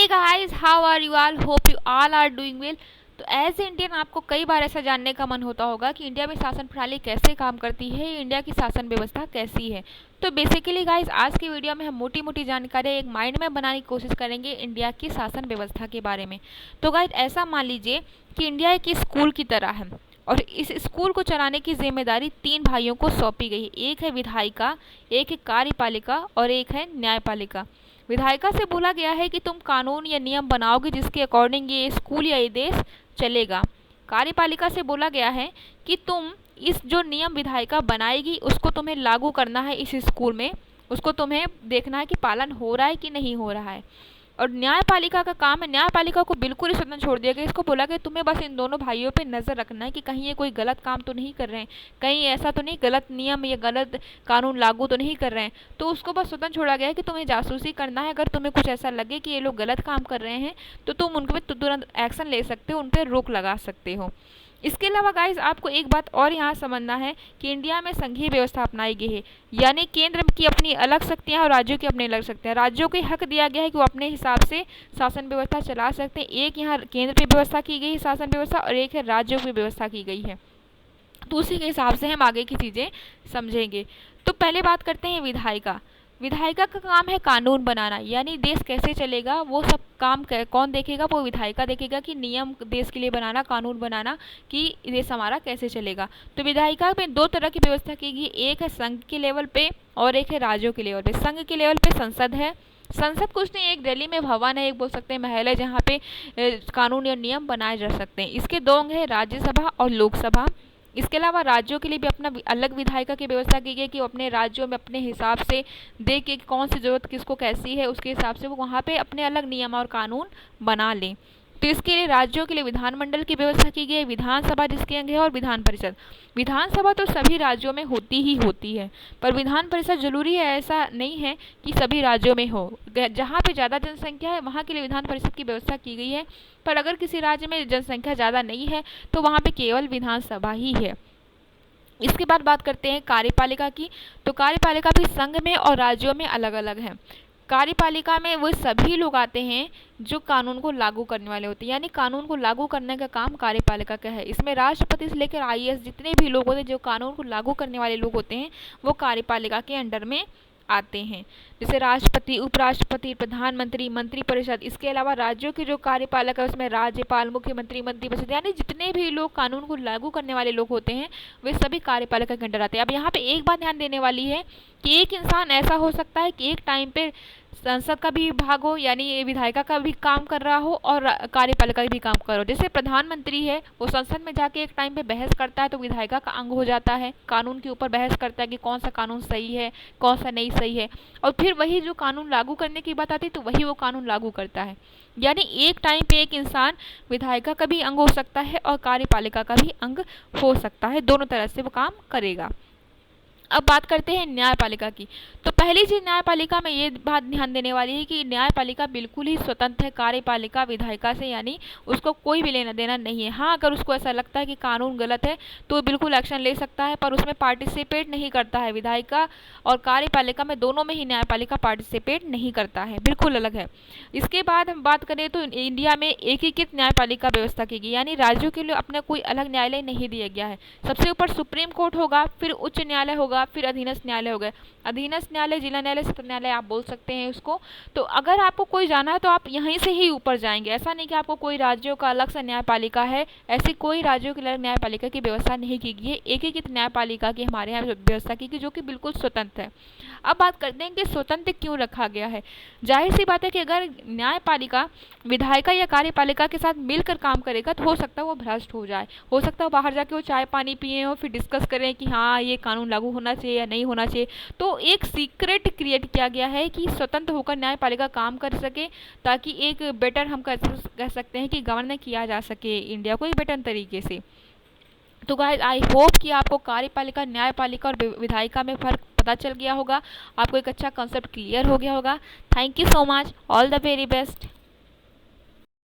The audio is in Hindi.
Hey guys, how are you all? Hope you all are doing well. तो एज ए इंडियन आपको कई बार ऐसा जानने का मन होता होगा कि इंडिया में शासन प्रणाली कैसे काम करती है, इंडिया की शासन व्यवस्था कैसी है। तो बेसिकली गाइस, आज की वीडियो में हम मोटी मोटी जानकारी एक माइंड में बनाने की कोशिश करेंगे इंडिया की शासन व्यवस्था के बारे में। तो गाइस, ऐसा मान लीजिए कि इंडिया एक स्कूल की तरह है और इस स्कूल को चलाने की जिम्मेदारी तीन भाइयों को सौंपी गई है। एक है विधायिका, एक है कार्यपालिका और एक है न्यायपालिका। विधायिका से बोला गया है कि तुम कानून या नियम बनाओगे जिसके अकॉर्डिंग ये स्कूल या ये देश चलेगा। कार्यपालिका से बोला गया है कि तुम इस जो नियम विधायिका बनाएगी उसको तुम्हें लागू करना है इस स्कूल में, उसको तुम्हें देखना है कि पालन हो रहा है कि नहीं हो रहा है। और न्यायपालिका का काम है, न्यायपालिका को बिल्कुल ही स्वतंत्र छोड़ दिया गया। इसको बोला गया तुम्हें बस इन दोनों भाइयों पे नज़र रखना है कि कहीं ये कोई गलत काम तो नहीं कर रहे हैं, कहीं ऐसा तो नहीं गलत नियम या गलत कानून लागू तो नहीं कर रहे हैं। तो उसको बस स्वतंत्र छोड़ा गया है कि तुम्हें जासूसी करना है। अगर तुम्हें कुछ ऐसा लगे कि ये लोग गलत काम कर रहे हैं तो तुम उनके पे तुरंत एक्शन ले सकते हो, उन पर रोक लगा सकते हो। इसके अलावा गाइस, आपको एक बात और यहाँ समझना है कि इंडिया में संघीय व्यवस्था अपनाई गई है, यानी केंद्र की अपनी अलग शक्तियाँ और राज्यों की अपनी अलग शक्तियाँ। राज्यों को हक दिया गया है कि वो अपने हिसाब से शासन व्यवस्था चला सकते हैं। एक यहाँ केंद्र पे व्यवस्था की गई है शासन व्यवस्था और एक है राज्यों की व्यवस्था की गई है। तो उसी के हिसाब से हम आगे की चीज़ें समझेंगे। तो पहले बात करते हैं विधायिका। विधायिका का काम है कानून बनाना, यानी देश कैसे चलेगा वो सब काम कौन देखेगा? वो विधायिका देखेगा कि नियम देश के लिए बनाना, कानून बनाना कि देश हमारा कैसे चलेगा। तो विधायिका में दो तरह की व्यवस्था की गई, एक है संघ के लेवल पे और एक है राज्यों के लेवल पे। संघ के लेवल पे संसद है। संसद कुछ नहीं, एक दिल्ली में भवन है, एक बोल सकते हैं महल है जहाँ पे कानून या नियम बनाए जा सकते हैं। इसके दो अंग है, राज्यसभा और लोकसभा। इसके अलावा राज्यों के लिए भी अपना अलग विधायिका की व्यवस्था की गई कि वो अपने राज्यों में अपने हिसाब से देख के कौन सी जरूरत किसको कैसी है, उसके हिसाब से वो वहाँ पे अपने अलग नियम और कानून बना लें। तो इसके लिए राज्यों के लिए विधानमंडल की व्यवस्था की गई है, विधानसभा जिसके अंग है, और विधान परिषद। विधानसभा तो सभी राज्यों में होती ही होती है, पर विधान परिषद जरूरी है ऐसा नहीं है कि सभी राज्यों में हो। जहाँ पे ज़्यादा जनसंख्या है वहाँ के लिए विधान परिषद की व्यवस्था की गई है, पर अगर किसी राज्य में जनसंख्या ज़्यादा नहीं है तो वहाँ पे केवल विधानसभा ही है। इसके बाद बात करते हैं कार्यपालिका की। तो कार्यपालिका भी संघ में और राज्यों में अलग अलग है। कार्यपालिका में वो सभी लोग आते हैं जो कानून को लागू करने वाले होते हैं, यानी कानून को लागू करने का काम कार्यपालिका का है। इसमें राष्ट्रपति से लेकर आईएएस जितने भी लोग होते हैं जो कानून को लागू करने वाले लोग होते हैं वो कार्यपालिका के अंडर में आते हैं, जैसे राष्ट्रपति, उपराष्ट्रपति, प्रधानमंत्री, मंत्रिपरिषद। इसके अलावा राज्यों के जो कार्यपालक है उसमें राज्यपाल, मुख्यमंत्री, मंत्रिपरिषद, यानी जितने भी लोग कानून को लागू करने वाले लोग होते हैं वे सभी कार्यपालिका के अंडर आते हैं। अब यहाँ पे एक बात ध्यान देने वाली है कि एक इंसान ऐसा हो सकता है कि एक टाइम पे संसद का भी भाग हो, यानी विधायिका का भी काम कर रहा हो और कार्यपालिका का भी काम कर रहा हो। जैसे प्रधानमंत्री है वो संसद में जाके एक टाइम पे बहस करता है तो विधायिका का अंग हो जाता है, कानून के ऊपर बहस करता है कि कौन सा कानून सही है कौन सा नहीं सही है, और फिर वही जो कानून लागू करने की बात आती है तो वही वो कानून लागू करता है। यानी एक टाइम पे एक इंसान विधायिका का भी अंग हो सकता है और कार्यपालिका का भी अंग हो सकता है, दोनों तरह से वो काम करेगा। अब बात करते हैं न्यायपालिका की। तो पहली चीज न्यायपालिका में ये बात ध्यान देने वाली है कि न्यायपालिका बिल्कुल ही स्वतंत्र है कार्यपालिका विधायिका से, यानी उसको कोई भी लेना देना नहीं है। हाँ, अगर उसको ऐसा लगता है कि कानून गलत है तो बिल्कुल एक्शन ले सकता है, पर उसमें पार्टिसिपेट नहीं करता है। विधायिका और कार्यपालिका में दोनों में ही न्यायपालिका पार्टिसिपेट नहीं करता है, बिल्कुल अलग है। इसके बाद हम बात करें तो इंडिया में एकीकृत न्यायपालिका व्यवस्था की गई, यानी राज्यों के लिए अपना कोई अलग न्यायालय नहीं दिया गया है। सबसे ऊपर सुप्रीम कोर्ट होगा, फिर उच्च न्यायालय होगा, फिर अधीनस्थ न्यायालय हो गए। अधीनस्थ न्यायालय, जिला न्यायालय, सत्र न्यायालय आप बोल सकते हैं उसको। तो अगर आपको कोई जाना है तो आप यहीं से ही ऊपर जाएंगे, ऐसा नहीं कि आपको कोई राज्यों का अलग से न्यायपालिका है, ऐसी कोई राज्यों की अलग न्यायपालिका की व्यवस्था नहीं की गई है। एकीकृत न्यायपालिका की हमारे यहाँ व्यवस्था की गई जो कि बिल्कुल स्वतंत्र है। अब बात करते हैं कि स्वतंत्र क्यों रखा गया है। जाहिर सी बात है कि अगर न्यायपालिका विधायिका या कार्यपालिका के साथ मिलकर काम करेगा तो हो सकता है वो भ्रष्ट हो जाए, हो सकता है बाहर जाके वो चाय पानी पिए हो फिर डिस्कस करें कि हाँ ये कानून लागू होना चाहिए या नहीं होना चाहिए। तो एक सीक्रेट क्रिएट किया गया है कि स्वतंत्र होकर न्यायपालिका काम कर सके, ताकि एक बेटर हम कह सकते हैं कि गवर्नर किया जा सके इंडिया को एक बेटर तरीके से। तो गाइस, आई होप कि आपको कार्यपालिका, न्यायपालिका और विधायिका में फ़र्क पता चल गया होगा, आपको एक अच्छा कॉन्सेप्ट क्लियर हो गया होगा। Thank you so much, all the very best.